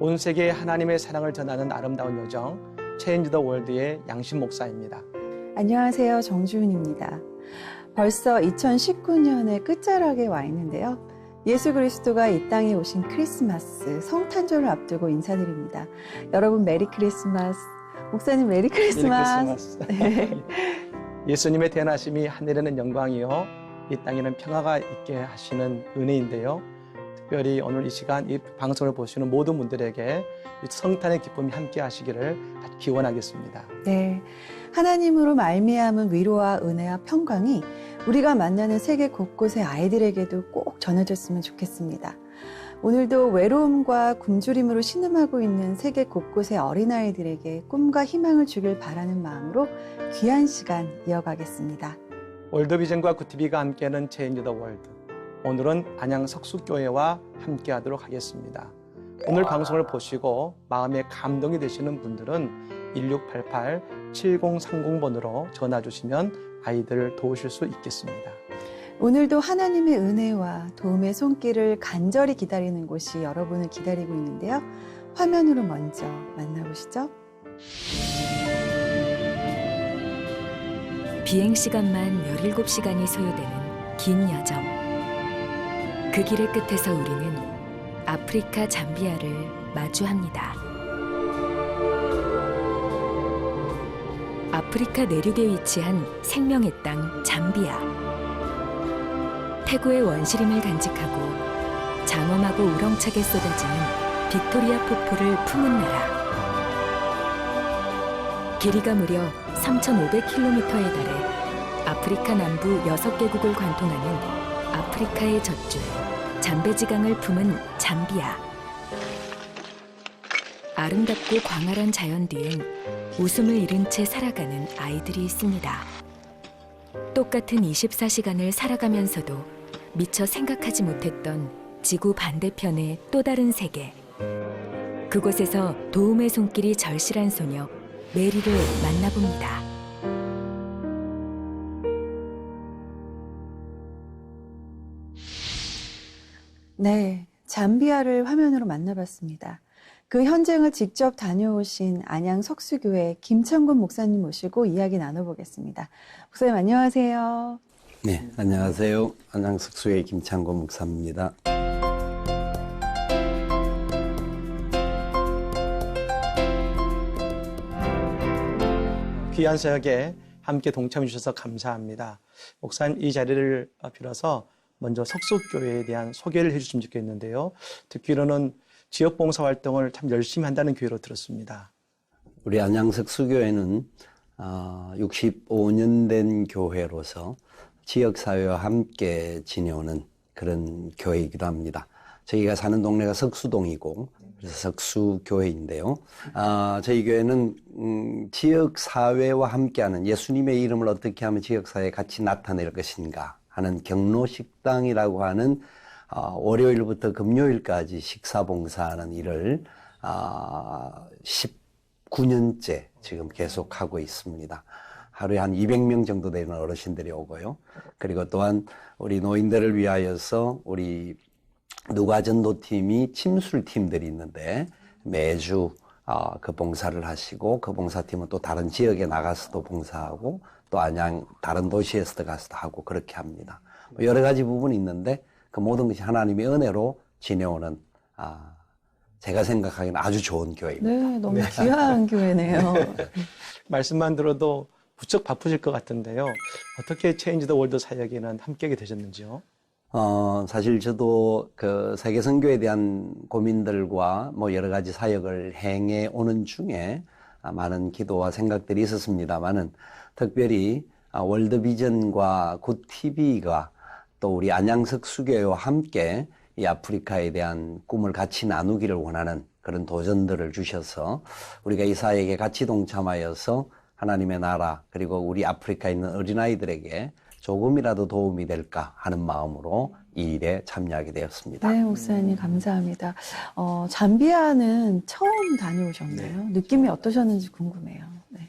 온 세계에 하나님의 사랑을 전하는 아름다운 요정 체인지 더 월드의 양심 목사입니다. 안녕하세요. 정주은입니다. 벌써 2019년의 끝자락에 와 있는데요. 예수 그리스도가 이 땅에 오신 크리스마스 성탄절을 앞두고 인사드립니다. 여러분 메리 크리스마스. 목사님 메리 크리스마스. 네. 예수님의 태어나심이 하늘에는 영광이요 이 땅에는 평화가 있게 하시는 은혜인데요. 특별히 오늘 이 시간 이 방송을 보시는 모든 분들에게 성탄의 기쁨이 함께 하시기를 기원하겠습니다. 네, 하나님으로 말미암은 위로와 은혜와 평강이 우리가 만나는 세계 곳곳의 아이들에게도 꼭 전해졌으면 좋겠습니다. 오늘도 외로움과 굶주림으로 신음하고 있는 세계 곳곳의 어린아이들에게 꿈과 희망을 주길 바라는 마음으로 귀한 시간 이어가겠습니다. 월드비전과 굿TV가 함께하는 체인지 더 월드. 오늘은 안양 석수교회와 함께하도록 하겠습니다. 오늘 방송을 보시고 마음에 감동이 되시는 분들은 1688-7030번으로 전화 주시면 아이들을 도우실 수 있겠습니다. 오늘도 하나님의 은혜와 도움의 손길을 간절히 기다리는 곳이 여러분을 기다리고 있는데요. 화면으로 먼저 만나보시죠. 비행시간만 17시간이 소요되는 긴 여정. 그 길의 끝에서 우리는 아프리카 잠비아를 마주합니다. 아프리카 내륙에 위치한 생명의 땅 잠비아. 태고의 원시림을 간직하고 장엄하고 우렁차게 쏟아지는 빅토리아 폭포를 품은 나라. 길이가 무려 3,500km에 달해 아프리카 남부 6개국을 관통하는 아프리카의 젖줄 잠베지강을 품은 잠비아. 아름답고 광활한 자연 뒤엔 웃음을 잃은 채 살아가는 아이들이 있습니다. 똑같은 24시간을 살아가면서도 미처 생각하지 못했던 지구 반대편의 또 다른 세계. 그곳에서 도움의 손길이 절실한 소녀 메리를 만나봅니다. 네, 잠비아를 화면으로 만나봤습니다. 그 현장을 직접 다녀오신 안양 석수교회 김창곤 목사님 모시고 이야기 나눠보겠습니다. 목사님 안녕하세요. 네, 안녕하세요. 안양 석수교회 김창곤 목사입니다. 귀한 사역에 함께 동참해 주셔서 감사합니다. 목사님 이 자리를 빌어서 먼저 석수교회에 대한 소개를 해주시면 좋겠는데요. 듣기로는 지역 봉사 활동을 참 열심히 한다는 교회로 들었습니다. 우리 안양 석수교회는 65년 된 교회로서 지역사회와 함께 지내오는 그런 교회이기도 합니다. 저희가 사는 동네가 석수동이고 그래서 석수교회인데요. 저희 교회는 지역사회와 함께하는 예수님의 이름을 어떻게 하면 지역사회에 같이 나타낼 것인가 하는 경로식당이라고 하는 월요일부터 금요일까지 식사봉사하는 일을 19년째 지금 계속하고 있습니다. 하루에 한 200명 정도 되는 어르신들이 오고요. 그리고 또한 우리 노인들을 위하여서 우리 누가전도팀이 침술팀들이 있는데 매주 그 봉사를 하시고 그 봉사팀은 또 다른 지역에 나가서도 봉사하고 또 안양 다른 도시에서도 가서도 하고 그렇게 합니다. 여러 가지 부분이 있는데 그 모든 것이 하나님의 은혜로 지내오는 제가 생각하기에는 아주 좋은 교회입니다. 네, 너무 귀한 교회네요. 말씀만 들어도 부쩍 바쁘실 것 같은데요. 어떻게 체인지 더 월드 사역에는 함께하게 되셨는지요? 사실 저도 그 세계 선교에 대한 고민들과 뭐 여러 가지 사역을 행해 오는 중에 많은 기도와 생각들이 있었습니다만은 특별히 월드비전과 굿TV가 또 우리 안양석수교회와 함께 이 아프리카에 대한 꿈을 같이 나누기를 원하는 그런 도전들을 주셔서 우리가 이 사역에 같이 동참하여서 하나님의 나라 그리고 우리 아프리카에 있는 어린아이들에게 조금이라도 도움이 될까 하는 마음으로 이 일에 참여하게 되었습니다. 네, 목사님 감사합니다. 잠비아는 처음 다녀오셨나요? 네. 느낌이 어떠셨는지 궁금해요. 네.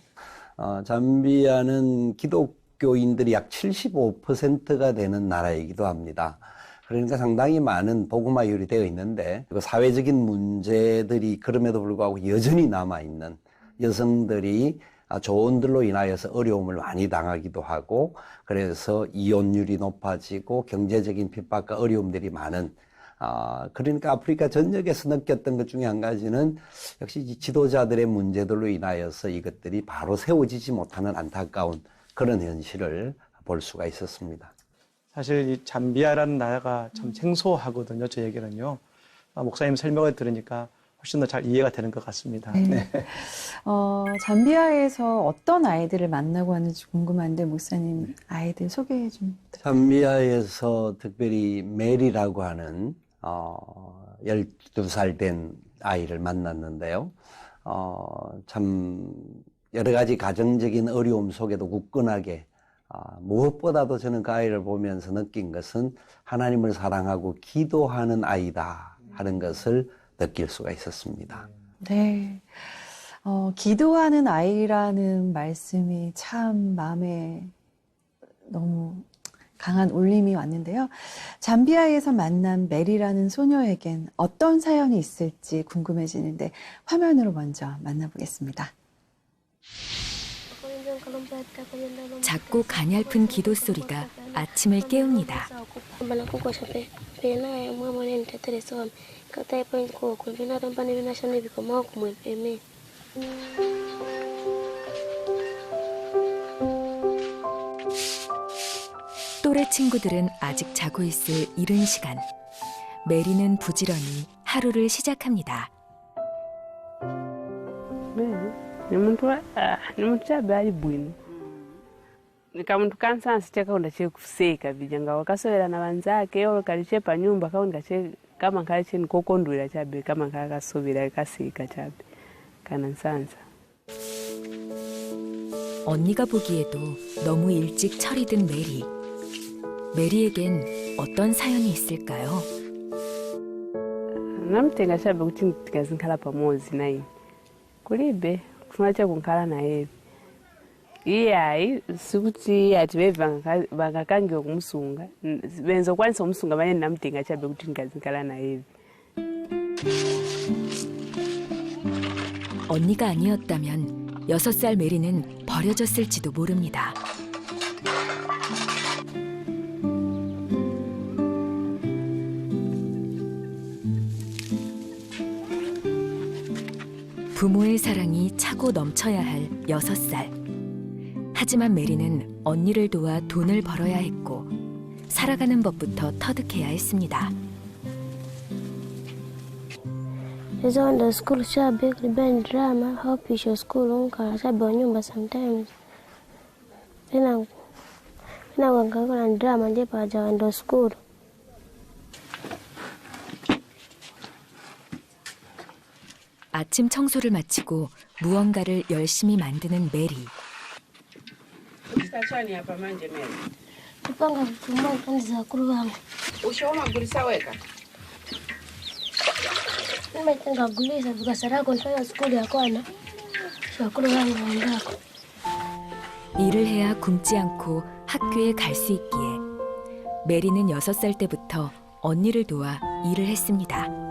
잠비아는 기독교인들이 약 75%가 되는 나라이기도 합니다. 그러니까 상당히 많은 복음화율이 되어 있는데 그 사회적인 문제들이 그럼에도 불구하고 여전히 남아있는 여성들이 조언들로 인하여서 어려움을 많이 당하기도 하고 그래서 이혼율이 높아지고 경제적인 핍박과 어려움들이 많은 그러니까 아프리카 전역에서 느꼈던 것 중에 한 가지는 역시 이 지도자들의 문제들로 인하여서 이것들이 바로 세워지지 못하는 안타까운 그런 현실을 볼 수가 있었습니다. 사실 이 잠비아라는 나라가 참 생소하거든요. 저에게는요. 목사님 설명을 들으니까 훨씬 더 잘 이해가 되는 것 같습니다. 네. 잠비아에서 어떤 아이들을 만나고 하는지 궁금한데 목사님 아이들 소개 좀. 잠비아에서 특별히 메리라고 하는 12살 된 아이를 만났는데요. 참 여러 가지 가정적인 어려움 속에도 굳건하게 무엇보다도 저는 그 아이를 보면서 느낀 것은 하나님을 사랑하고 기도하는 아이다 하는 것을 느낄 수가 있었습니다. 네. 기도하는 아이라는 말씀이 참 마음에 너무 강한 울림이 왔는데요. 잠비아에서 만난 메리라는 소녀에겐 어떤 사연이 있을지 궁금해지는데 화면으로 먼저 만나보겠습니다. 작고 가냘픈 기도 소리가 아침을 깨웁니다. 또래 친구들은 아직 자고 있을 이른 시간. 메리는 부지런히 하루를 시작합니다. Ni mtu abe bwino kama mtu kansa sicheka undache kuseka vijanga wakasowera na wanzake yo kalichepa nyumba kaunda che kama kaliche nikokondwera chabe kama kakasovera kaseka chabe kana sansa. 언니가 보기에도 너무 일찍 철이 든 메리. 메리에겐 어떤 사연이 있을까요? namtenga chabe kuti tikazinkhala pamodzi naye kulibe kunacha kunkhala naye iyayi sikuti ati vangakangiwa kumusunga benzokwanisa kumusunga manye namtenga chabe kuti ndikazinkhala naye. 언니가 아니었다면 6살 메리는 버려졌을지도 모릅니다. 부모의 사랑이 차고 넘쳐야 할 6살. 하지만 메리는 언니를 도와 돈을 벌어야 했고 살아가는 법부터 터득해야 했습니다. Hizo ndo school shabe kulibani drama hope isho school unka shabe nyumba sometimes. Pina wanganga na drama nje paja ndo school. 아침 청소를 마치고 무언가를 열심히 만드는 메리. Kupanga vitu moja kazi za kuruga. Ushaona gulisa weka? Nimetenga gulisa vikasara kontrola school ya kwana. Shakuruga ngandako. 일을 해야 굶지 않고 학교에 갈 수 있기에 메리는 6살 때부터 언니를 도와 일을 했습니다.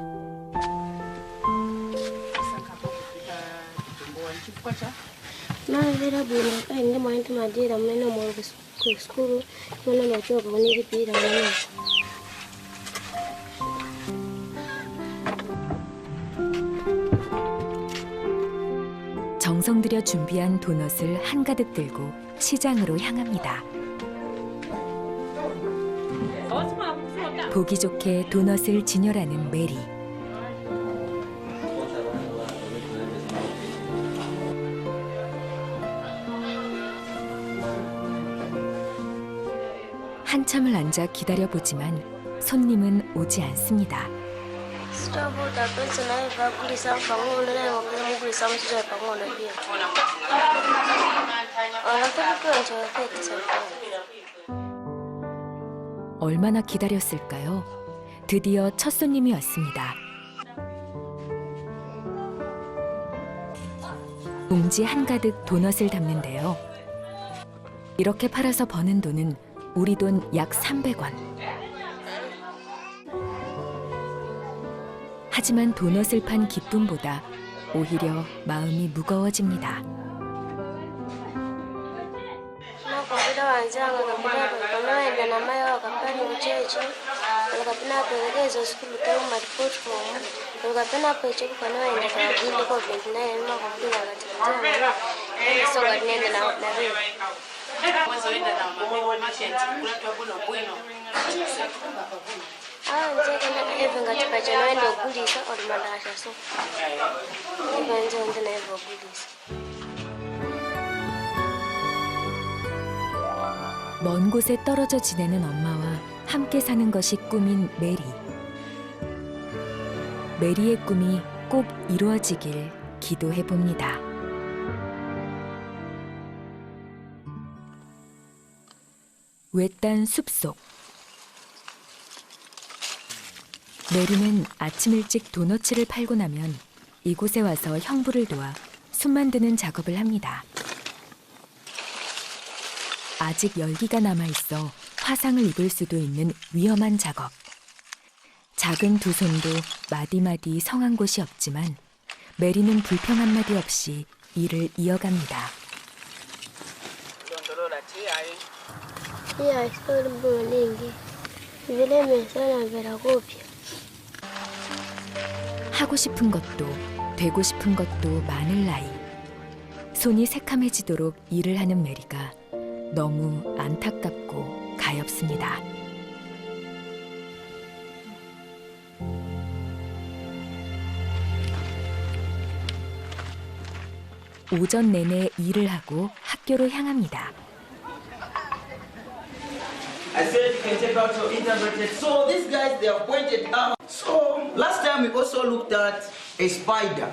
Na vera buna kai ndi mwanti madira mena mo ku school mena no choka ni ripira mena. 정성 들여 준비한 도넛을 한가득 들고 시장으로 향합니다. 보기 좋게 도넛을 진열하는 메리. 한참을 앉아 기다려보지만 손님은 오지 않습니다. Stop da pesa na iva kulisa pangono na mo kulisa msija pangono pia. Nataka kuanza fete sasa. 얼마나 기다렸을까요? 드디어 첫 손님이 왔습니다. 봉지 한가득 도넛을 담는데요. 이렇게 팔아서 버는 돈은 우리 돈 약 300원. 하지만 도넛을 판 기쁨보다 오히려 마음이 무거워집니다. Nakuambia wenzangu kapanaenda na mayo wakapani mchecho wakapena kuelekeza skulu kama report form wakapena pecho kanaenda kwa ajili kwa 29 na kumbia katika tena so nenda na wewe nzeka na eve ngati pacha naenda kugulisa olimandasha so eve nzenda na eve kugulisa. 먼 곳에 떨어져 지내는 엄마와 함께 사는 것이 꿈인 메리. 메리의 꿈이 꼭 이루어지길 기도해 봅니다. 외딴 숲속. 메리는 아침 일찍 도너츠를 팔고 나면 이곳에 와서 형부를 도와 숲 만드는 작업을 합니다. 아직 열기가 남아있어 화상을 입을 수도 있는 위험한 작업. 작은 두 손도 마디마디 성한 곳이 없지만 메리는 불평 한마디 없이 일을 이어갑니다. 하고 싶은 것도 되고 싶은 것도 많을 나이. 손이 새카매지도록 일을 하는 메리가 너무 안타깝고 가엾습니다. 오전 내내 일을 하고 학교로 향합니다. I said you can take out your interpreted. So these guys, they are pointed out. So last time we also looked at a spider.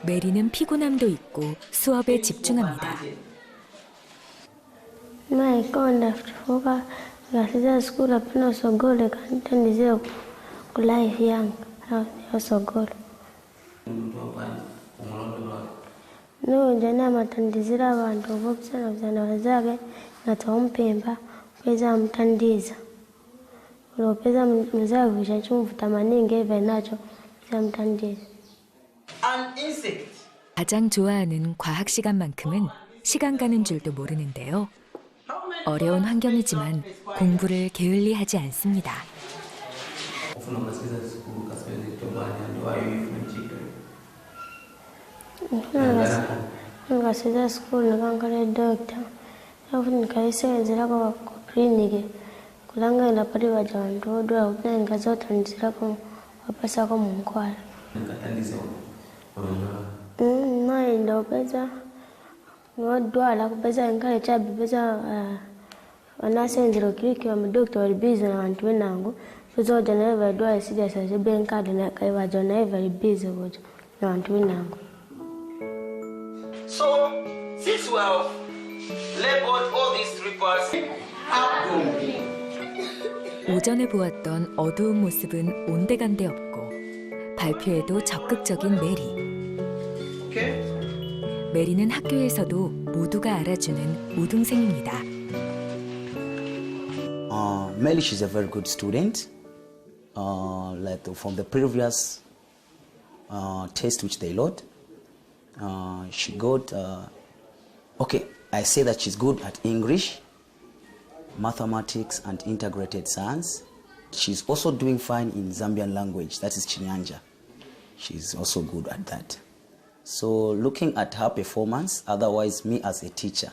메리는 피곤함도 있고 수업에 집중합니다. Mai konda fuka gasiza skulu apana sogole kantani zio kulife yang ya sogole. No jana matandizira abantu bobusana buzana bazage ngatompemba peza mtandiza. Lo peza mzaga kuchachumvuta maningi eve nacho peza mtandiza. An insect. 가장 좋아하는 과학 시간만큼은 시간 가는 줄도 모르는데요. 어려운 환경이지만 공부를 게을리하지 않습니다. Ngasiza skulu nikangale dokta afu nikaisenzerako ku kliniki kulangela pali baja bantu odwala kuti ngazothandizirako wapasako munkwala maenda upeza nodwala kupeza nkale chabi peza wanasenzera okiriki bamadokita bali bizi na bantu benango pezoja naye badwala sijasa benkade nakaibaja naye bali bizi boja na bantu benango. So since we have labeled all these three parts, 오전에 보았던 어두운 모습은 온데간데 없고 발표에도 적극적인 메리. okay? 메리는 학교에서도 모두가 알아주는 우등생입니다. Melly, she's a very good student. Like from the previous test which they load, she got, okay, I say that she's good at English, mathematics and integrated science. She's also doing fine in Zambian language, that is Chinyanja. She's also good at that. So looking at her performance, otherwise me as a teacher,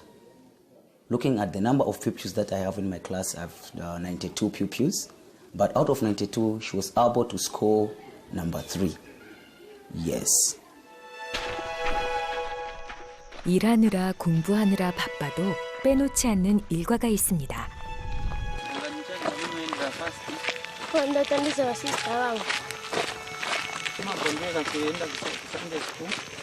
looking at the number of pupils that I have in my class, I have 92 pupils. But out of 92, she was able to score number 3. Yes. 일하느라 공부하느라 바빠도 빼놓지 않는 일과가 있습니다. Kwenda tandiza wasista wangu. Mapumzika kupumzika.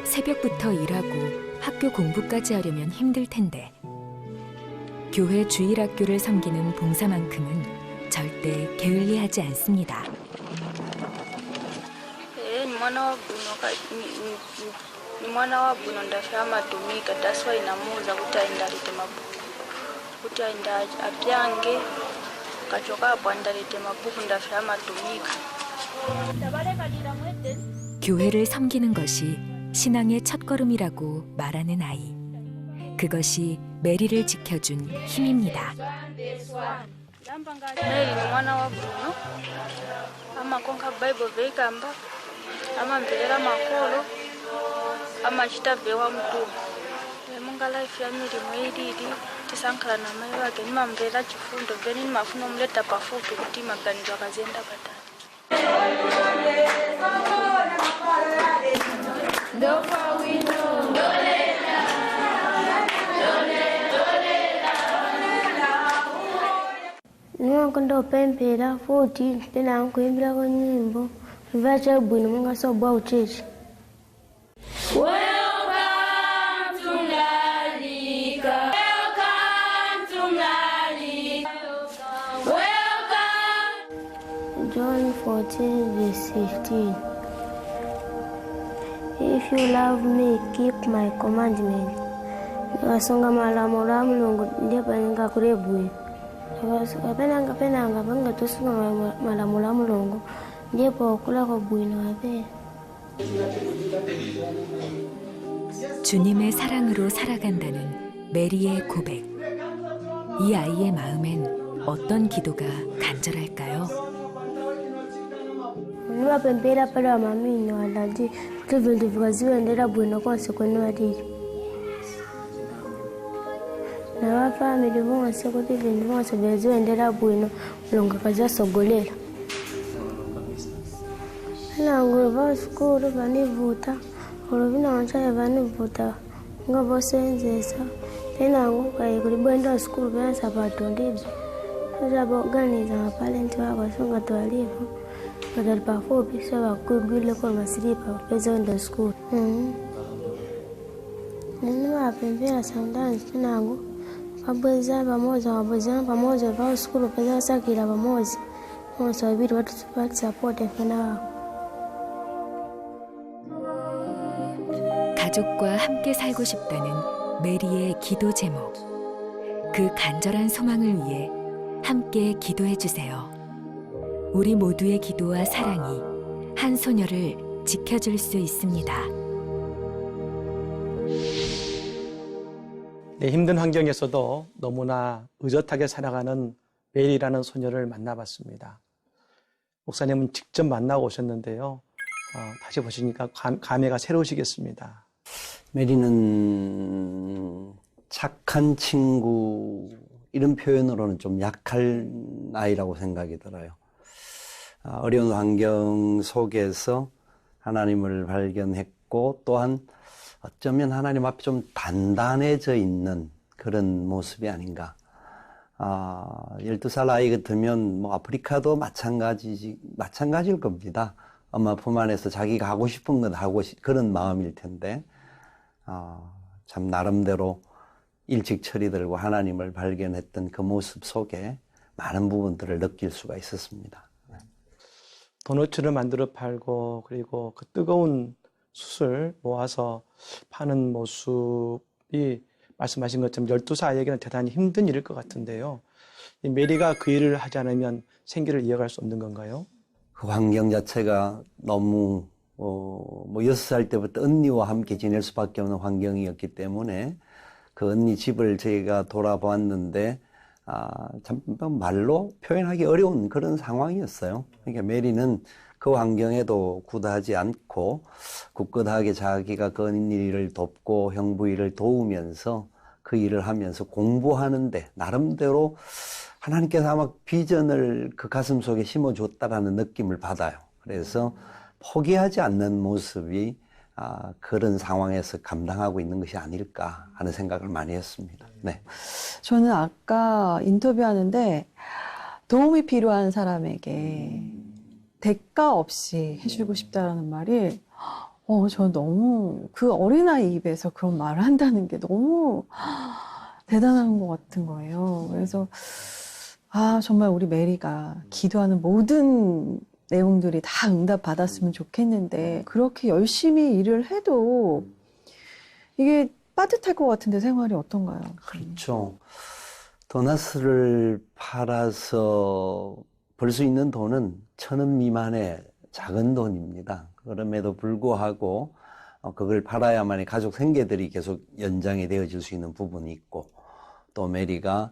새벽부터 일하고 학교 공부까지 하려면 힘들 텐데 교회 주일학교를 섬기는 봉사만큼은 절대 게을리하지 않습니다. ni mwana wa buno ndafya amatumika, that's why namuuza kuti aindalete mabuku, kuti ainda apyange kachoka apo andalete mabuku ndafya amatumika. 교회를 섬기는 것이 신앙의 첫걸음이라고 말하는 아이. 그것이 메리를 지켜준 힘입니다. Mary ni mwana wa buno amakonka Bible veikamba amamverera makolo amachitavewa mtume emunga life ya milimo ilili tisankhala na mai wake nimamverera chifundo veni nimafuna omuleta pafupi kuti maganizo akazienda patali. Niwakonda upempera futi tena nkuimbirako nyimbo viva chabwino munga sobwa uchechi. Welcome to Mlalika. Welcome to Mlalika. Welcome. John 14 verse 15. If you love me, keep my commandments. Nikasonga malamulo a Mulungu ndipo ndingakulebwino. Penanga panga tosunga malamulo a Mulungu ndipo okulako bwino abe. 주님의 사랑으로 살아간다는 메리의 고백. 이 아이의 마음엔 어떤 기도가 간절할까요? Niwapempera pale wa mamini wadadi kuti vintu vikaziwendera bwino konse kwene wadidi. Na wafamili vonse kuti vintu vonse viziwendera bwino Mulungu akazasogolera. Nangu va skulu vanivuta oluvina wanchale vanivuta nga vosenzesa penangu kai kulibwenda skulu penasa patondibzi azaboganiza mapalenti wako songa twalivo badali pafupi so vakwigwile kwa masilipa pezonda skulu. Nini wapempera sometimes penangu vabweza pamoja va skulu peza sakila pamoja onse wabiri watisapoti fena wako. 가족과 함께 살고 싶다는 메리의 기도 제목. 그 간절한 소망을 위해 함께 기도해 주세요. 우리 모두의 기도와 사랑이 한 소녀를 지켜줄 수 있습니다. 네, 힘든 환경에서도 너무나 의젓하게 살아가는 메리라는 소녀를 만나봤습니다. 목사님은 직접 만나고 오셨는데요. 다시 보시니까 감회가 새로우시겠습니다. 메리는 착한 친구 이런 표현으로는 좀 약한 아이라고 생각이 들어요. 어려운 환경 속에서 하나님을 발견했고 또한 어쩌면 하나님 앞에 좀 단단해져 있는 그런 모습이 아닌가. 12살 아이 같으면 뭐 아프리카도 마찬가지일 겁니다. 엄마 품 안에서 자기가 하고 싶은 건 하고 그런 마음일 텐데 참 나름대로 일찍 처리들고 하나님을 발견했던 그 모습 속에 많은 부분들을 느낄 수가 있었습니다. 도너츠를 만들어 팔고 그리고 그 뜨거운 숯을 모아서 파는 모습이 말씀하신 것처럼 12살 아이에게는 대단히 힘든 일일 것 같은데요. 이 메리가 그 일을 하지 않으면 생계를 이어갈 수 없는 건가요? 그 환경 자체가 너무 6살 때부터 언니와 함께 지낼 수밖에 없는 환경이었기 때문에 그 언니 집을 저희가 돌아보았는데 참 말로 표현하기 어려운 그런 상황이었어요. 그러니까 메리는 그 환경에도 구다하지 않고 굳건하게 자기가 그 언니 일을 돕고 형부 일을 도우면서 그 일을 하면서 공부하는데 나름대로 하나님께서 아마 비전을 그 가슴 속에 심어줬다라는 느낌을 받아요. 그래서 포기하지 않는 모습이 그런 상황에서 감당하고 있는 것이 아닐까 하는 생각을 많이 했습니다. 네. 저는 아까 인터뷰하는데 도움이 필요한 사람에게 대가 없이 해주고 싶다라는 말이 저는 너무 그 어린아이 입에서 그런 말을 한다는 게 너무 대단한 것 같은 거예요. 그래서 정말 우리 메리가 기도하는 모든 내용들이 다 응답 받았으면 좋겠는데 그렇게 열심히 일을 해도 이게 빠듯할 것 같은데 생활이 어떤가요? 그렇죠. 도나스를 팔아서 벌 수 있는 돈은 1,000원 미만의 작은 돈입니다. 그럼에도 불구하고 그걸 팔아야만이 가족 생계들이 계속 연장이 되어질 수 있는 부분이 있고, 또 메리가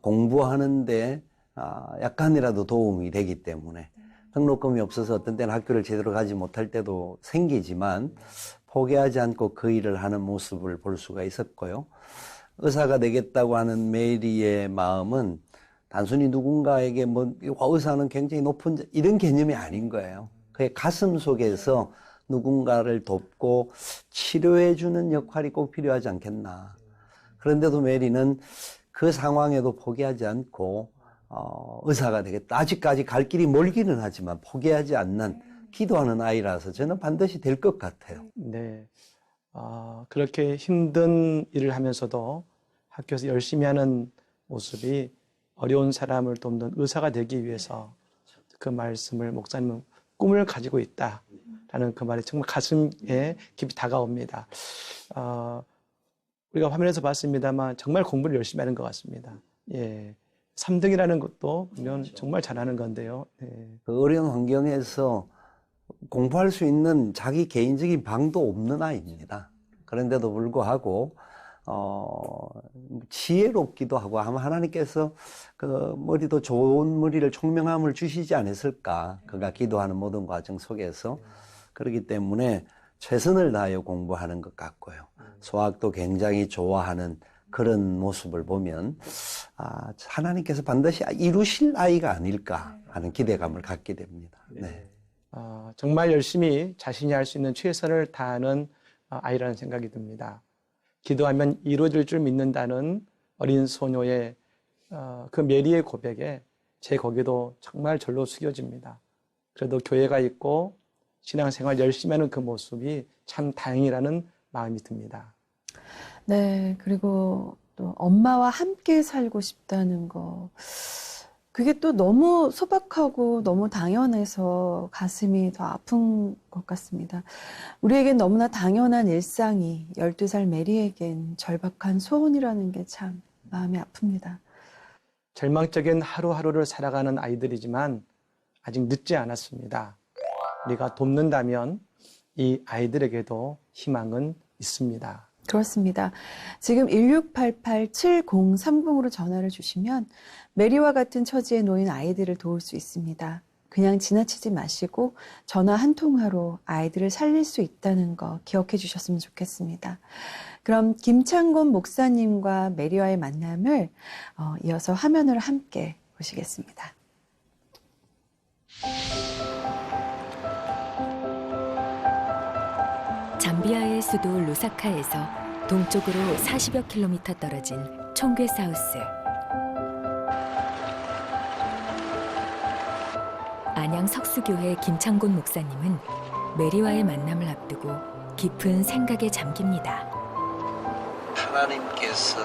공부하는데 약간이라도 도움이 되기 때문에 등록금이 없어서 어떤 때는 학교를 제대로 가지 못할 때도 생기지만 포기하지 않고 그 일을 하는 모습을 볼 수가 있었고요. 의사가 되겠다고 하는 메리의 마음은 단순히 누군가에게 뭐 의사는 굉장히 높은 이런 개념이 아닌 거예요. 그의 가슴 속에서 누군가를 돕고 치료해주는 역할이 꼭 필요하지 않겠나. 그런데도 메리는 그 상황에도 포기하지 않고 의사가 되겠다. 아직까지 갈 길이 멀기는 하지만 포기하지 않는 기도하는 아이라서 저는 반드시 될 것 같아요. 네. 그렇게 힘든 일을 하면서도 학교에서 열심히 하는 모습이 어려운 사람을 돕는 의사가 되기 위해서 그 말씀을 목사님은 꿈을 가지고 있다라는 그 말이 정말 가슴에 깊이 다가옵니다. 우리가 화면에서 봤습니다만 정말 공부를 열심히 하는 것 같습니다. 예. 3등이라는 것도 보면 정말 잘하는 건데요. 예. 그 어려운 환경에서 공부할 수 있는 자기 개인적인 방도 없는 아이입니다. 그런데도 불구하고 지혜롭기도 하고 아마 하나님께서 그 머리도 좋은 머리를 총명함을 주시지 않았을까. 그가 기도하는 모든 과정 속에서. 그렇기 때문에 최선을 다하여 공부하는 것 같고요. 수학도 굉장히 좋아하는 그런 모습을 보면 하나님께서 반드시 이루실 아이가 아닐까 하는 기대감을 갖게 됩니다. 네. 정말 열심히 자신이 할 수 있는 최선을 다하는 아이라는 생각이 듭니다. 기도하면 이루어질 줄 믿는다는 어린 소녀의 그 메리의 고백에 제 고개도 정말 절로 숙여집니다. 그래도 교회가 있고 신앙생활 열심히 하는 그 모습이 참 다행이라는 마음이 듭니다. 네, 그리고 또 엄마와 함께 살고 싶다는 거. 그게 또 너무 소박하고 너무 당연해서 가슴이 더 아픈 것 같습니다. 우리에겐 너무나 당연한 일상이 12살 메리에겐 절박한 소원이라는 게 참 마음이 아픕니다. 절망적인 하루하루를 살아가는 아이들이지만 아직 늦지 않았습니다. 우리가 돕는다면 이 아이들에게도 희망은 있습니다. 그렇습니다. 지금 1688-7030으로 전화를 주시면 메리와 같은 처지에 놓인 아이들을 도울 수 있습니다. 그냥 지나치지 마시고 전화 한 통화로 아이들을 살릴 수 있다는 거 기억해 주셨으면 좋겠습니다. 그럼 김창곤 목사님과 메리와의 만남을 이어서 화면으로 함께 보시겠습니다. 잠비아의 수도 루사카에서 동쪽으로 40여 킬로미터 떨어진 총괴 사우스. 안양 석수교회 김창곤 목사님은 메리와의 만남을 앞두고 깊은 생각에 잠깁니다. 하나님께서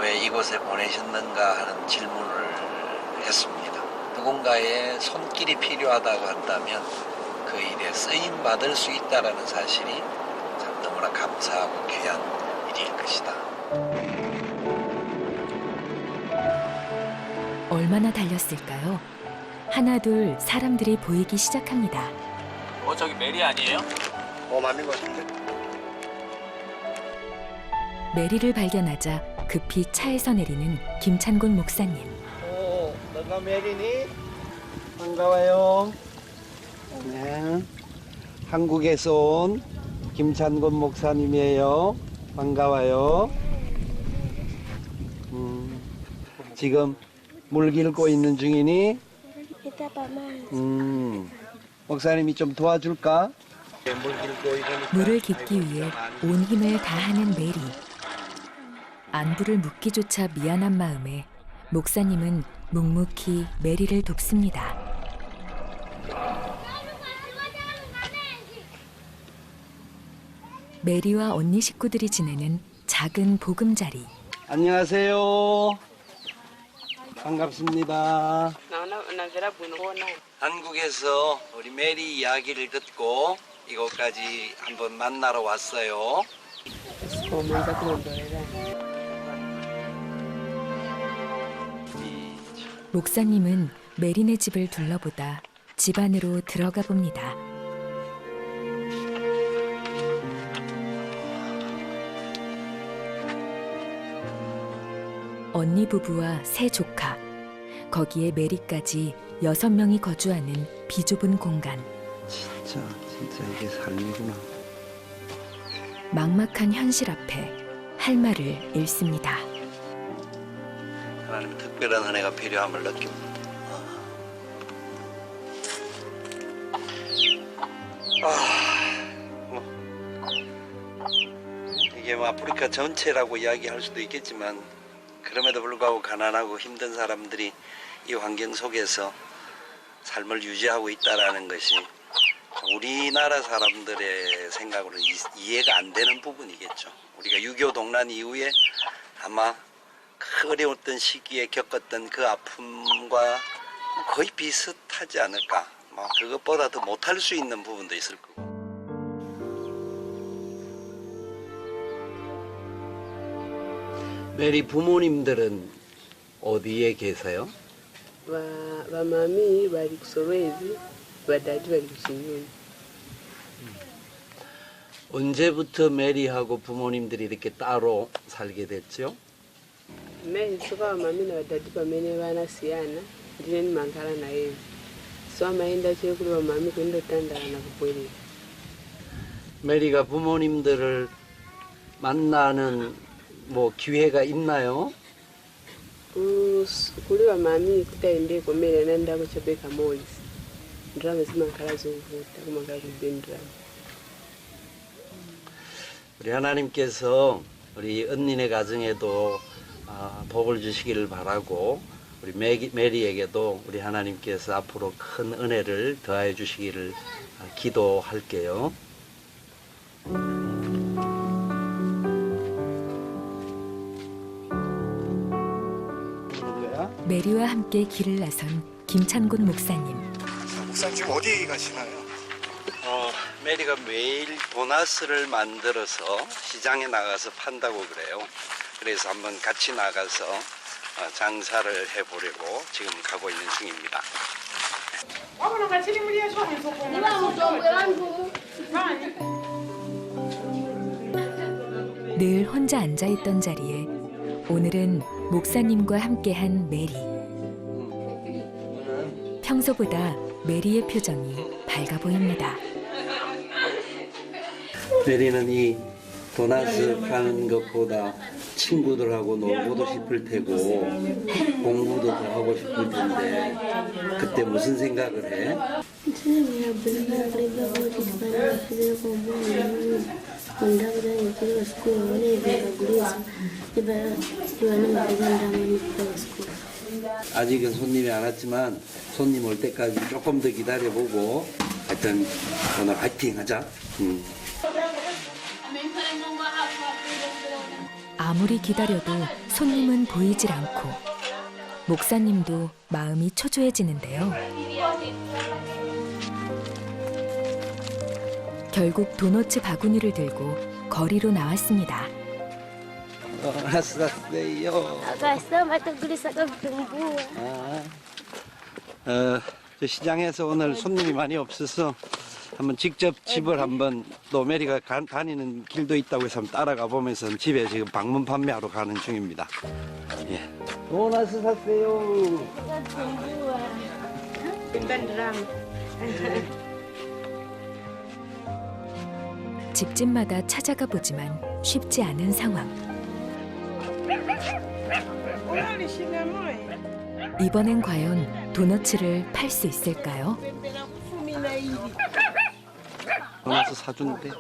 왜 이곳에 보내셨는가 하는 질문을 했습니다. 누군가의 손길이 필요하다고 한다면 그 일에 쓰임 받을 수 있다는 사실이 참 너무나 감사하고 귀한 일일 것이다. 얼마나 달렸을까요? 하나둘 사람들이 보이기 시작합니다. 저기 메리 아니에요? 맞는 것 같은데. 메리를 발견하자 급히 차에서 내리는 김찬곤 목사님. 너가 메리니? 반가워요. 네. 한국에서 온 김찬곤 목사님이에요. 반가워요. 지금 물 길고 있는 중이니? 목사님이 좀 도와줄까? 물을 깃기 위해 온 힘을 다하는 메리. 안부를 묻기조차 미안한 마음에 목사님은 묵묵히 메리를 돕습니다. 메리와 언니 식구들이 지내는 작은 보금자리. 안녕하세요. 반갑습니다. namvera bwino kuona. 한국에서 우리 메리 이야기를 듣고 이곳까지 한번 만나러 왔어요. Komanza kulondolera. 목사님은 메리네 집을 둘러보다 집 안으로 들어가 봅니다. 언니 부부와 세 조카, 거기에 메리까지 6명이 거주하는 비좁은 공간. 진짜 이게 삶이구나. 막막한 현실 앞에 할 말을 잃습니다. 하나님 특별한 은혜가 필요함을 느낍니다. 이게 뭐 아프리카 전체라고 이야기할 수도 있겠지만 그럼에도 불구하고 가난하고 힘든 사람들이 이 환경 속에서 삶을 유지하고 있다는 것이 우리나라 사람들의 생각으로 이해가 안 되는 부분이겠죠. 우리가 6.25 동란 이후에 아마 그 어려웠던 시기에 겪었던 그 아픔과 거의 비슷하지 않을까. 그것보다 더 못할 수 있는 부분도 있을 거고. 메리 부모님들은 어디에 계세요? Bamami bali ku Solwezi, badadi bali ku Kinyonyi. 언제부터 메리하고 부모님들이 이렇게 따로 살게 됐죠? Meri soka bamami na badadi bamene banasiyana ndine nimankala naye. So amaenda kyekuli bamami kundotandala na kubwerera. 메리가 부모님들을 만나는 기회가 있나요? Kuli bamami kutaendeko Meri anandako kyabeka Morris. Ndrama zimankala zovuta kumankala kubendera. 우리 하나님께서 우리 언니네 가정에도 복을 주시기를 바라고 우리 메리에게도 우리 하나님께서 앞으로 큰 은혜를 더해 주시기를 기도할게요. 메리와 함께 길을 나선 김찬곤 목사님. 목사님 지금 어디 가시나요? 메리가 매일 도나스를 만들어서 시장에 나가서 판다고 그래요. 그래서 한번 같이 나가서 장사를 해보려고 지금 가고 있는 중입니다. 늘 혼자 앉아있던 자리에 오늘은 목사님과 함께한 메리. 평소보다 메리의 표정이 밝아 보입니다. 메리는 이 도나스 파는 것보다 친구들하고 놀고도 싶을 테고 공부도 더 하고 싶을 텐데 그때 무슨 생각을 해? 아직은 손님이 안 왔지만 손님 올 때까지 조금 더 기다려보고 하여튼 오늘 화이팅 하자. 아무리 기다려도 손님은 보이질 않고 목사님도 마음이 초조해지는데요. 결국 도너츠 바구니를 들고 거리로 나왔습니다. 왔어요. 저 시장에서 오늘 손님이 많이 없어서 한번 직접 집을 한번 또 메리가 다니는 길도 있다고 해서 한번 따라가 보면서 집에 지금 방문 판매하러 가는 중입니다. 예. 도나스 샀어요. 집집마다 찾아가 보지만 쉽지 않은 상황. 이번엔 과연 도너츠를 팔 수 있을까요? 도나스 사준대.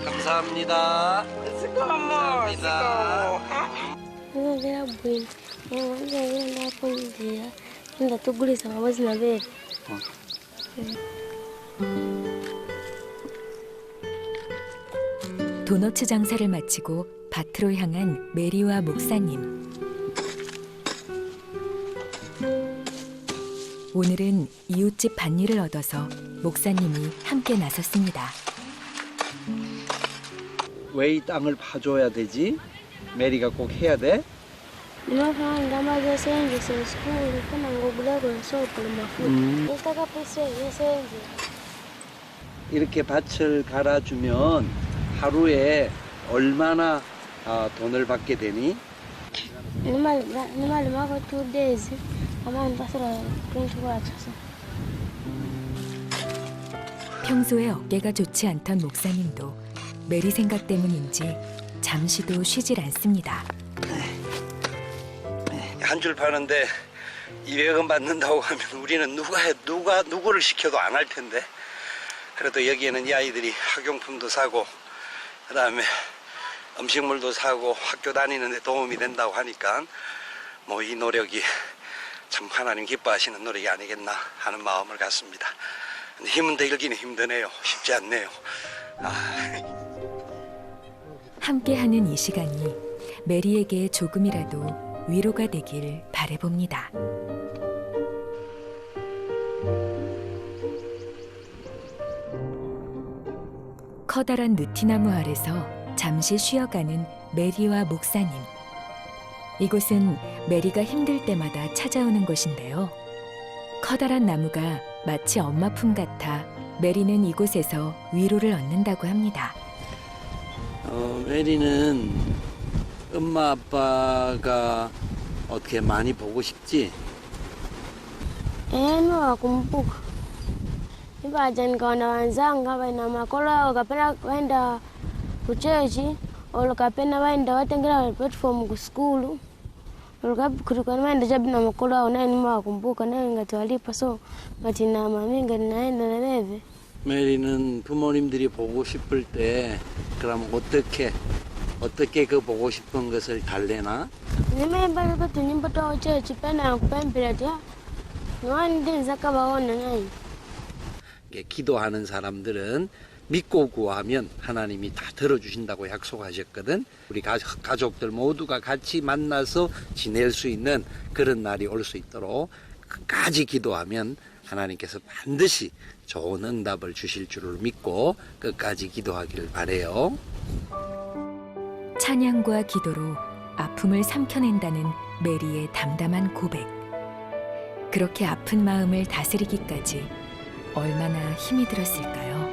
감사합니다. 감사합니다. 도너츠 장사를 마치고 밭으로 향한 메리와 목사님. 오늘은 이웃집 밭일을 얻어서 목사님이 함께 나섰습니다. 왜 이 땅을 파줘야 되지? 메리가 꼭 해야 돼? 이렇게 밭을 갈아주면 하루에 얼마나 돈을 받게 되니? 평소에 어깨가 좋지 않던 목사님도 메리 생각 때문인지 잠시도 쉬질 않습니다. 한 줄 파는데 200원 받는다고 하면 우리는 누구를 시켜도 안 할 텐데. 그래도 여기에는 이 아이들이 학용품도 사고 그다음에 음식물도 사고 학교 다니는 데 도움이 된다고 하니까 뭐 이 노력이 참 하나님 기뻐하시는 노력이 아니겠나 하는 마음을 갖습니다. 근데 힘은 들기는 힘드네요. 쉽지 않네요. 함께하는 이 시간이 메리에게 조금이라도 위로가 되길 바라봅니다. 커다란 느티나무 아래서 잠시 쉬어가는 메리와 목사님. 이곳은 메리가 힘들 때마다 찾아오는 곳인데요. 커다란 나무가 마치 엄마 품 같아 메리는 이곳에서 위로를 얻는다고 합니다. 메리는 엄마 아빠가 어떻게 많이 보고 싶지? Nakumbuka ibaja nikaona wenzangu waina makolo wakapenda waenda kuchechi olokapenda waenda watengera platform ku skulu olokapikuruka waenda jabi na makolo ao naye nimawakumbuka naye ngatwalipa so ngati na maminga naenda na bebe. 메리는 부모님들이 보고 싶을 때 그럼 어떻게 그 보고 싶은 것을 달래나? Nimeimba kwa nyimbo za chechi pena kupembelea tia ngani dinza kabaona naye. 기도하는 사람들은 믿고 구하면 하나님이 다 들어주신다고 약속하셨거든. 우리 가족들 모두가 같이 만나서 지낼 수 있는 그런 날이 올 수 있도록 끝까지 기도하면 하나님께서 반드시 좋은 응답을 주실 줄을 믿고 끝까지 기도하기를 바라요. 찬양과 기도로 아픔을 삼켜낸다는 메리의 담담한 고백. 그렇게 아픈 마음을 다스리기까지 얼마나 힘이 들었을까요?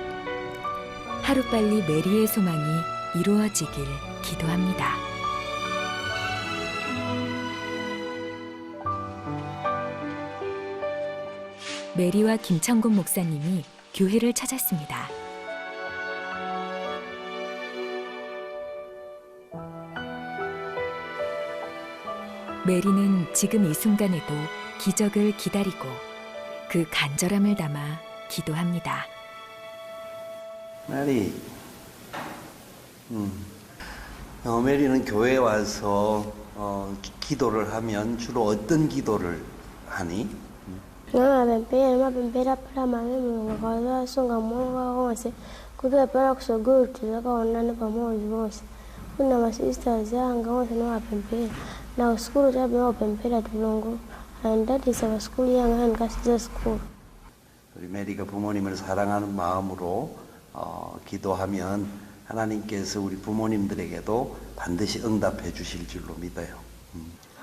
하루빨리 메리의 소망이 이루어지길 기도합니다. 메리와 김창곤 목사님이 교회를 찾았습니다. 메리는 지금 이 순간에도 기적을 기다리고 그 간절함을 담아 기도합니다. 메리, 메리는 교회에 와서 기도를 하면 주로 어떤 기도를 하니? mapempera para mami ngakaza songa monga wose kutoa para kusogoti zakaonana pamoja wose kuna masista zanga wose na wapempera na skulu tabe wapempera tulongo and that is our school yang han kasiza school. 우리 메리가 부모님을 사랑하는 마음으로 기도하면 하나님께서 우리 부모님들에게도 반드시 응답해 주실 줄로 믿어요.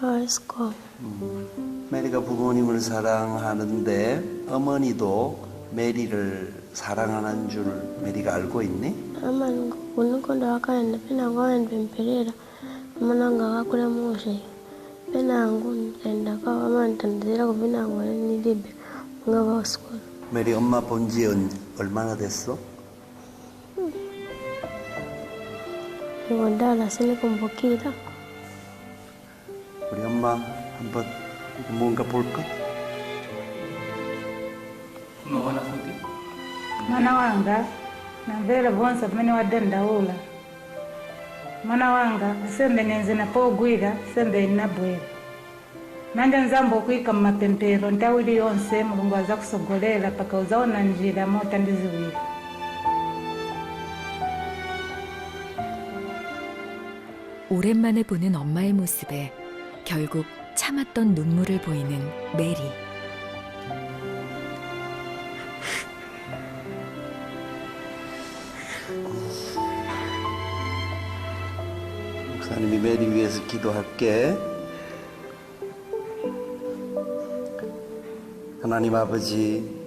Let's go. 메리가 부모님을 사랑하는데 어머니도 메리를 사랑하는 줄 메리가 알고 있니? Aman kuno kondo akana pena ngoen pemperera mananga kakule mose pena ngun tenda ka aman tendera ko pena ngoen ni libe ngaba school. 메리 엄마 본 지 얼마나 됐어? Ngondala sini kumbukira. 우리 엄마 한번 뭔가 볼까? Mwana wanga namvera vonsa pamene wadandaula mwana wanga sembe nenze napogwira sembe inabwera nanja nzambo okuika mu mapempero nthawi iliyonse mulungu aza kusogolera paka uzaona njira motandiziwira 오랜만에 보는 엄마의 모습에 결국 참았던 눈물을 보이는 메리. 목사님이 메리 위해서 기도할게. 하나님 아버지,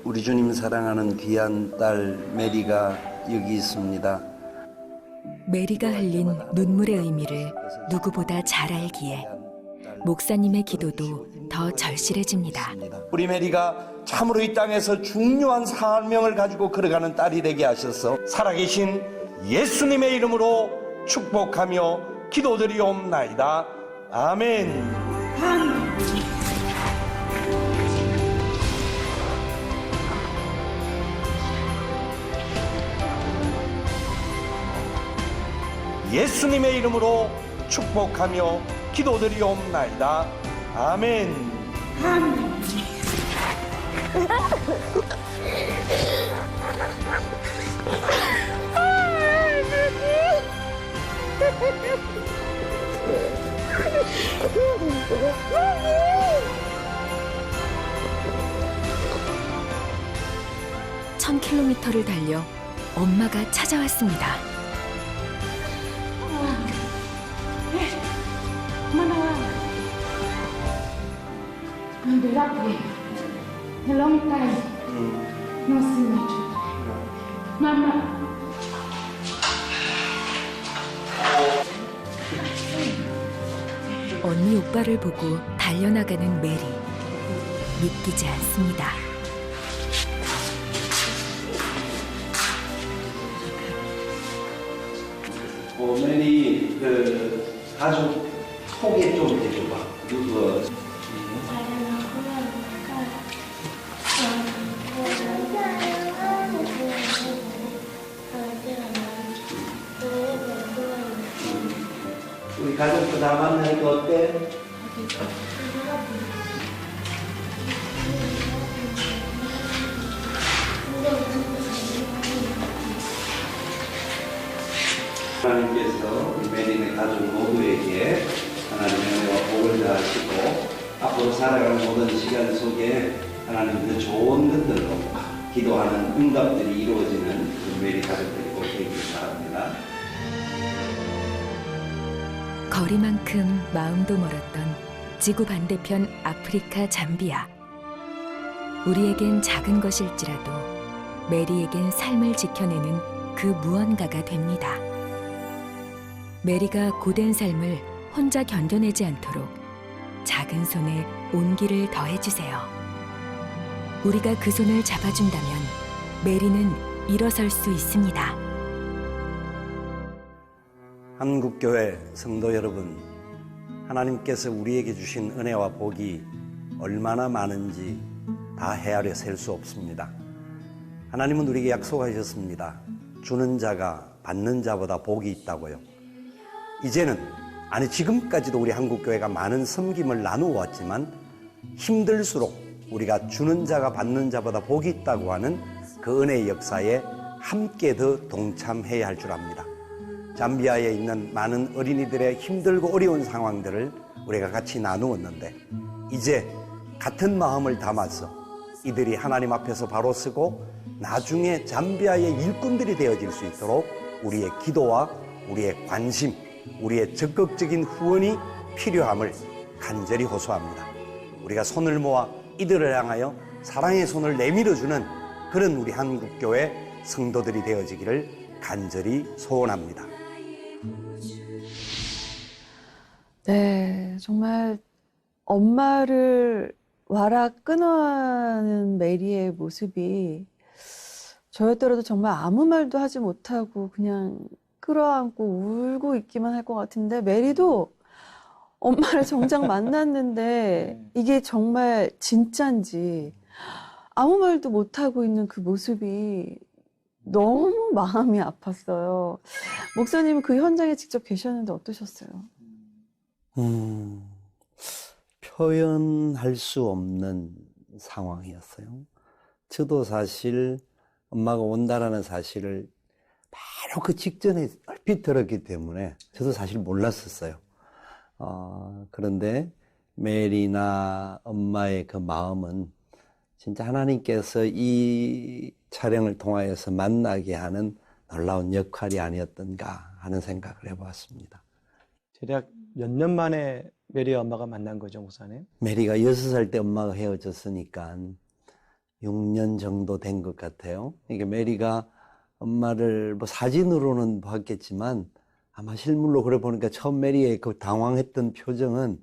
우리 주님 사랑하는 귀한 딸 메리가 여기 있습니다. 메리가 흘린 눈물의 의미를 누구보다 잘 알기에 목사님의 기도도 더 절실해집니다. 우리 메리가 참으로 이 땅에서 중요한 사명을 가지고 걸어가는 딸이 되게 하셔서 살아계신 예수님의 이름으로 축복하며 기도드리옵나이다. 아멘. 예수님의 이름으로 축복하며 기도드리옵나이다. 아멘. 천 킬로미터를 달려 엄마가 찾아왔습니다. Mana wang? I'm the rugby. A long time. No see my children. Mama. 언니 오빠를 보고 달려나가는 메리. 믿기지 않습니다. 메리 가족 소개 좀 해줘봐. 우리 가족도 다 만나니까 어때? 하나님께서 우리 메리네 가족 모두에게 하나님의 은혜와 복을 다하시고 앞으로 살아가는 모든 시간 속에 하나님 그 좋은 것들로 기도하는 응답들이 이루어지는 그 메리 가족들이 꼭 되길 바랍니다. 거리만큼 마음도 멀었던 지구 반대편 아프리카 잠비아. 우리에겐 작은 것일지라도 메리에겐 삶을 지켜내는 그 무언가가 됩니다. 메리가 고된 삶을 혼자 견뎌내지 않도록 작은 손에 온기를 더해주세요. 우리가 그 손을 잡아준다면 메리는 일어설 수 있습니다. 한국교회 성도 여러분, 하나님께서 우리에게 주신 은혜와 복이 얼마나 많은지 다 헤아려 셀 수 없습니다. 하나님은 우리에게 약속하셨습니다. 주는 자가 받는 자보다 복이 있다고요. 이제는, 아니 지금까지도 우리 한국교회가 많은 섬김을 나누어 왔지만 힘들수록 우리가 주는 자가 받는 자보다 복이 있다고 하는 그 은혜의 역사에 함께 더 동참해야 할 줄 압니다. 잠비아에 있는 많은 어린이들의 힘들고 어려운 상황들을 우리가 같이 나누었는데 이제 같은 마음을 담아서 이들이 하나님 앞에서 바로 서고 나중에 잠비아의 일꾼들이 되어질 수 있도록 우리의 기도와 우리의 관심, 우리의 적극적인 후원이 필요함을 간절히 호소합니다. 우리가 손을 모아 이들을 향하여 사랑의 손을 내밀어주는 그런 우리 한국교회 성도들이 되어지기를 간절히 소원합니다. 네, 정말 엄마를 와라 끊어하는 메리의 모습이 저였더라도 정말 아무 말도 하지 못하고 그냥 끌어안고 울고 있기만 할 것 같은데 메리도 엄마를 정작 만났는데 이게 정말 진짠지 아무 말도 못하고 있는 그 모습이 너무 마음이 아팠어요. 목사님은 그 현장에 직접 계셨는데 어떠셨어요? 표현할 수 없는 상황이었어요. 저도 사실 엄마가 온다라는 사실을 바로 그 직전에 얼핏 들었기 때문에 저도 사실 몰랐었어요. 그런데 메리나 엄마의 그 마음은 진짜 하나님께서 이 촬영을 통하여서 만나게 하는 놀라운 역할이 아니었던가 하는 생각을 해보았습니다. 대략 몇 년 만에 메리와 엄마가 만난 거죠, 목사님? 메리가 6살 때 엄마가 헤어졌으니까 6년 정도 된 것 같아요. 이게 메리가 엄마를 뭐 사진으로는 봤겠지만 아마 실물로 그래 보니까 처음 메리의 그 당황했던 표정은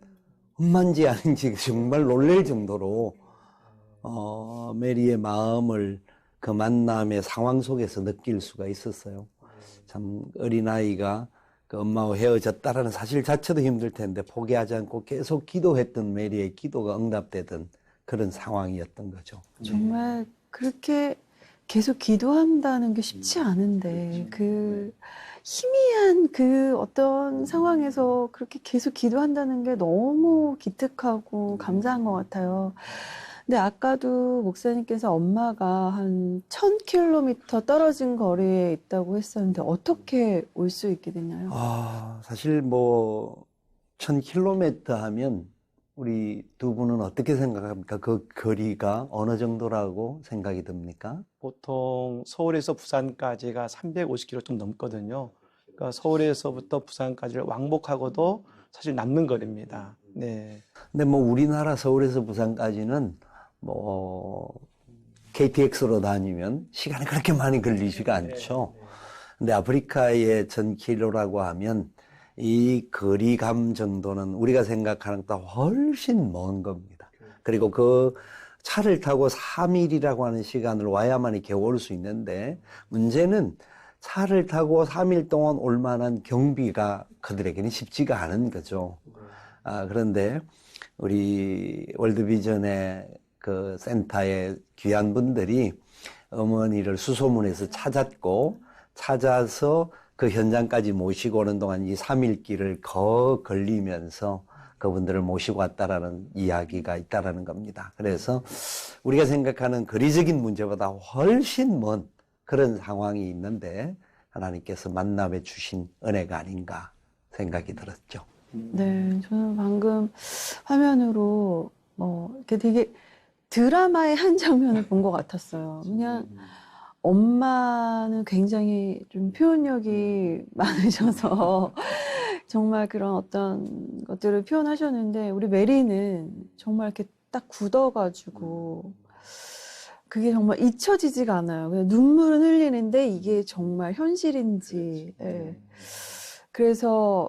엄마인지 아닌지 정말 놀랄 정도로 메리의 마음을 그 만남의 상황 속에서 느낄 수가 있었어요. 참 어린아이가 그 엄마와 헤어졌다라는 사실 자체도 힘들 텐데 포기하지 않고 계속 기도했던 메리의 기도가 응답되던 그런 상황이었던 거죠. 정말 그렇게 계속 기도한다는 게 쉽지 않은데 그 희미한 그 어떤 상황에서 그렇게 계속 기도한다는 게 너무 기특하고 감사한 것 같아요. 근데 아까도 목사님께서 엄마가 한 1000km 떨어진 거리에 있다고 했었는데 어떻게 올 수 있게 됐나요? 사실 뭐 1000km 하면 우리 두 분은 어떻게 생각합니까? 그 거리가 어느 정도라고 생각이 듭니까? 보통 서울에서 부산까지가 350km 좀 넘거든요. 그러니까 서울에서부터 부산까지를 왕복하고도 사실 남는 거리입니다. 네. 근데 뭐 우리나라 서울에서 부산까지는 뭐 KTX로 다니면 시간이 그렇게 많이 걸리지가 않죠. 근데 아프리카의 1000km라고 하면 이 거리감 정도는 우리가 생각하는 것보다 훨씬 먼 겁니다. 그리고 그 차를 타고 3일이라고 하는 시간을 와야만이 겨우 올 수 있는데 문제는 차를 타고 3일 동안 올 만한 경비가 그들에게는 쉽지가 않은 거죠. 그런데 우리 월드비전의 그 센터의 귀한 분들이 어머니를 수소문해서 찾아서 그 현장까지 모시고 오는 동안 이 3일 길을 걸리면서 그분들을 모시고 왔다라는 이야기가 있다라는 겁니다. 그래서 우리가 생각하는 거리적인 문제보다 훨씬 먼 그런 상황이 있는데 하나님께서 만남해 주신 은혜가 아닌가 생각이 들었죠. 네, 저는 방금 화면으로 이렇게 되게 드라마의 한 장면을 본 것 같았어요. 그냥 엄마는 굉장히 좀 표현력이 많으셔서 정말 그런 어떤 것들을 표현하셨는데 우리 메리는 정말 이렇게 딱 굳어가지고 그게 정말 잊혀지지가 않아요. 그냥 눈물은 흘리는데 이게 정말 현실인지. 예. 그래서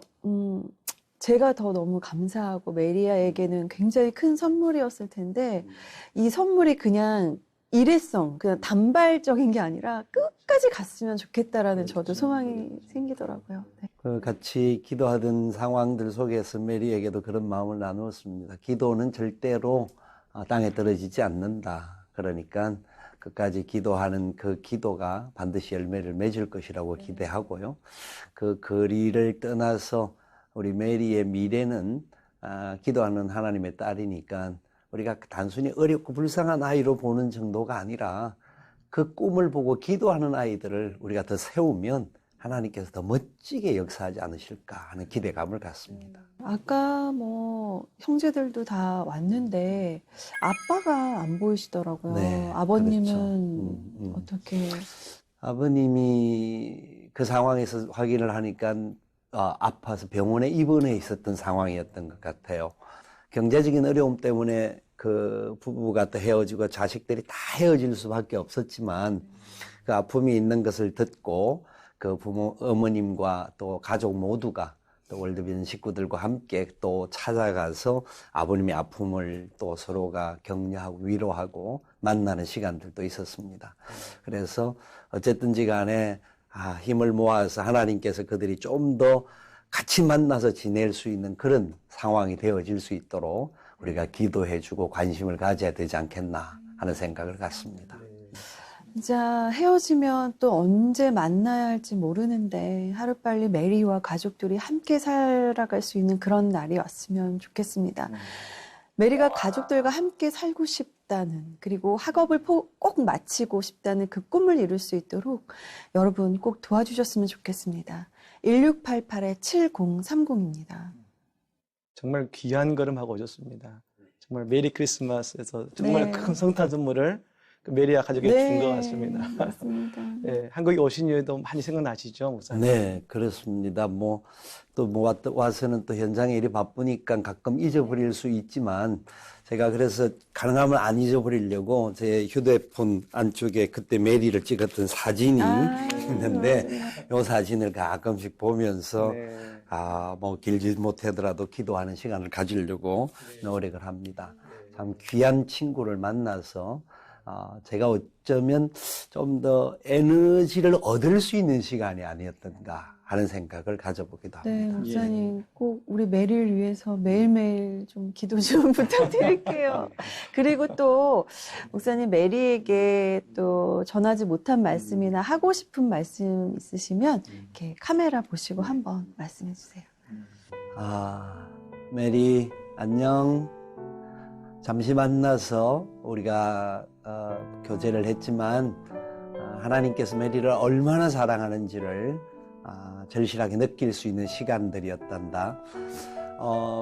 제가 더 너무 감사하고 메리아에게는 굉장히 큰 선물이었을 텐데 이 선물이 그냥 일회성, 그냥 단발적인 게 아니라 끝까지 갔으면 좋겠다라는 저도 소망이 생기더라고요. 네. 그 같이 기도하던 상황들 속에서 메리에게도 그런 마음을 나누었습니다. 기도는 절대로 땅에 떨어지지 않는다. 그러니까 끝까지 기도하는 그 기도가 반드시 열매를 맺을 것이라고 기대하고요. 그 거리를 떠나서 우리 메리의 미래는 기도하는 하나님의 딸이니까 우리가 단순히 어렵고 불쌍한 아이로 보는 정도가 아니라 그 꿈을 보고 기도하는 아이들을 우리가 더 세우면 하나님께서 더 멋지게 역사하지 않으실까 하는 기대감을 갖습니다. 아까 형제들도 다 왔는데 아빠가 안 보이시더라고요. 네, 아버님은 그렇죠. 어떻게? 아버님이 그 상황에서 확인을 하니까 아파서 병원에 입원해 있었던 상황이었던 것 같아요. 경제적인 어려움 때문에 그 부부가 또 헤어지고 자식들이 다 헤어질 수밖에 없었지만 그 아픔이 있는 것을 듣고 그 어머님과 또 가족 모두가 또 월드비전 식구들과 함께 또 찾아가서 아버님의 아픔을 또 서로가 격려하고 위로하고 만나는 시간들도 있었습니다. 그래서 어쨌든지 간에 힘을 모아서 하나님께서 그들이 좀 더 같이 만나서 지낼 수 있는 그런 상황이 되어질 수 있도록 우리가 기도해주고 관심을 가져야 되지 않겠나 하는 생각을 갖습니다. 진짜 헤어지면 또 언제 만나야 할지 모르는데 하루빨리 메리와 가족들이 함께 살아갈 수 있는 그런 날이 왔으면 좋겠습니다. 메리가 가족들과 함께 살고 싶다는, 그리고 학업을 꼭 마치고 싶다는 그 꿈을 이룰 수 있도록 여러분 꼭 도와주셨으면 좋겠습니다. 1688-7030입니다. 정말 귀한 걸음하고 오셨습니다. 정말 메리 크리스마스에서 정말 네. 큰 성탄 선물을 그 메리아 가족에게 준 것 같습니다. 맞습니다. 네, 한국에 오신 이후에도 많이 생각나시죠, 목사님? 네, 그렇습니다. 와서는 또 현장에 일이 바쁘니까 가끔 잊어버릴 수 있지만, 제가 그래서 가능하면 안 잊어버리려고 제 휴대폰 안쪽에 그때 메리를 찍었던 사진이 있는데, 이 사진을 가끔씩 보면서, 길지 못하더라도 기도하는 시간을 가지려고 노력을 합니다. 참 귀한 친구를 만나서, 제가 어쩌면 좀 더 에너지를 얻을 수 있는 시간이 아니었던가 하는 생각을 가져보기도 네, 합니다. 목사님 꼭 우리 메리를 위해서 매일매일 좀 기도 좀 부탁드릴게요. 그리고 또 목사님 메리에게 또 전하지 못한 말씀이나 하고 싶은 말씀 있으시면 이렇게 카메라 보시고 한번 말씀해 주세요. 메리 안녕. 잠시 만나서 우리가 교제를 했지만 하나님께서 메리를 얼마나 사랑하는지를 절실하게 느낄 수 있는 시간들이었단다.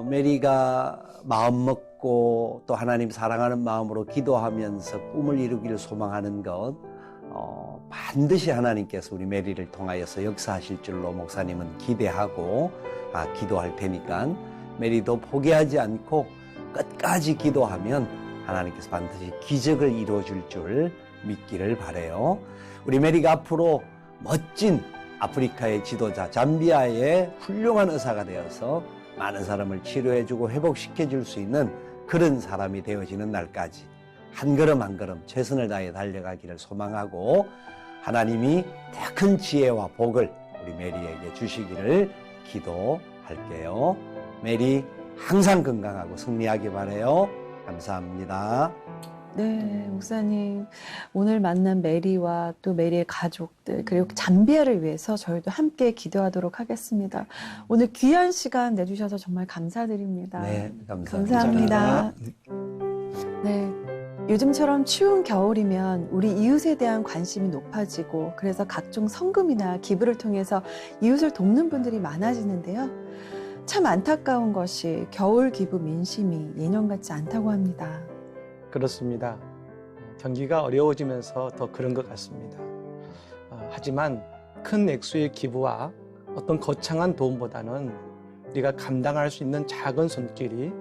메리가 마음 먹고 또 하나님 사랑하는 마음으로 기도하면서 꿈을 이루기를 소망하는 것, 반드시 하나님께서 우리 메리를 통하여서 역사하실 줄로 목사님은 기대하고 기도할 테니까 메리도 포기하지 않고 끝까지 기도하면 하나님께서 반드시 기적을 이루어줄 줄 믿기를 바라요. 우리 메리가 앞으로 멋진 아프리카의 지도자, 잠비아의 훌륭한 의사가 되어서 많은 사람을 치료해주고 회복시켜줄 수 있는 그런 사람이 되어지는 날까지 한 걸음 한 걸음 최선을 다해 달려가기를 소망하고, 하나님이 더 큰 지혜와 복을 우리 메리에게 주시기를 기도할게요. 메리 항상 건강하고 승리하기 바라요. 감사합니다. 네, 목사님 오늘 만난 메리와 또 메리의 가족들 그리고 잠비아를 위해서 저희도 함께 기도하도록 하겠습니다. 오늘 귀한 시간 내주셔서 정말 감사드립니다. 네, 감사합니다. 네, 요즘처럼 추운 겨울이면 우리 이웃에 대한 관심이 높아지고 그래서 각종 성금이나 기부를 통해서 이웃을 돕는 분들이 많아지는데요. 참 안타까운 것이 겨울 기부 민심이 예년 같지 않다고 합니다. 그렇습니다. 경기가 어려워지면서 더 그런 것 같습니다. 하지만 큰 액수의 기부와 어떤 거창한 도움보다는 우리가 감당할 수 있는 작은 손길이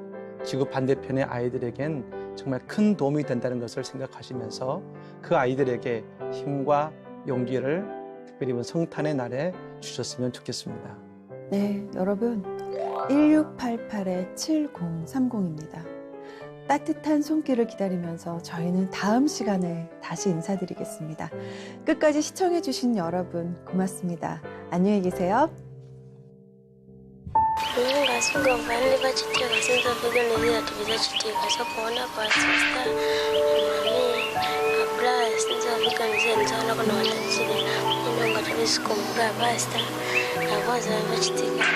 지구 반대편의 아이들에겐 정말 큰 도움이 된다는 것을 생각하시면서 그 아이들에게 힘과 용기를 특별히 이번 성탄의 날에 주셨으면 좋겠습니다. 네, 여러분 1688-7030입니다. 따뜻한 손길을 기다리면서 저희는 다음 시간에 다시 인사드리겠습니다. 끝까지 시청해주신 여러분 고맙습니다. 안녕히 계세요. Nunga singa mvani vachiteka sinza vega nevira tivisa chiteka chakuona pasista mami apply sinza vega nzenzana kana watachile inonga tavisikombura pasta navaza vachiteka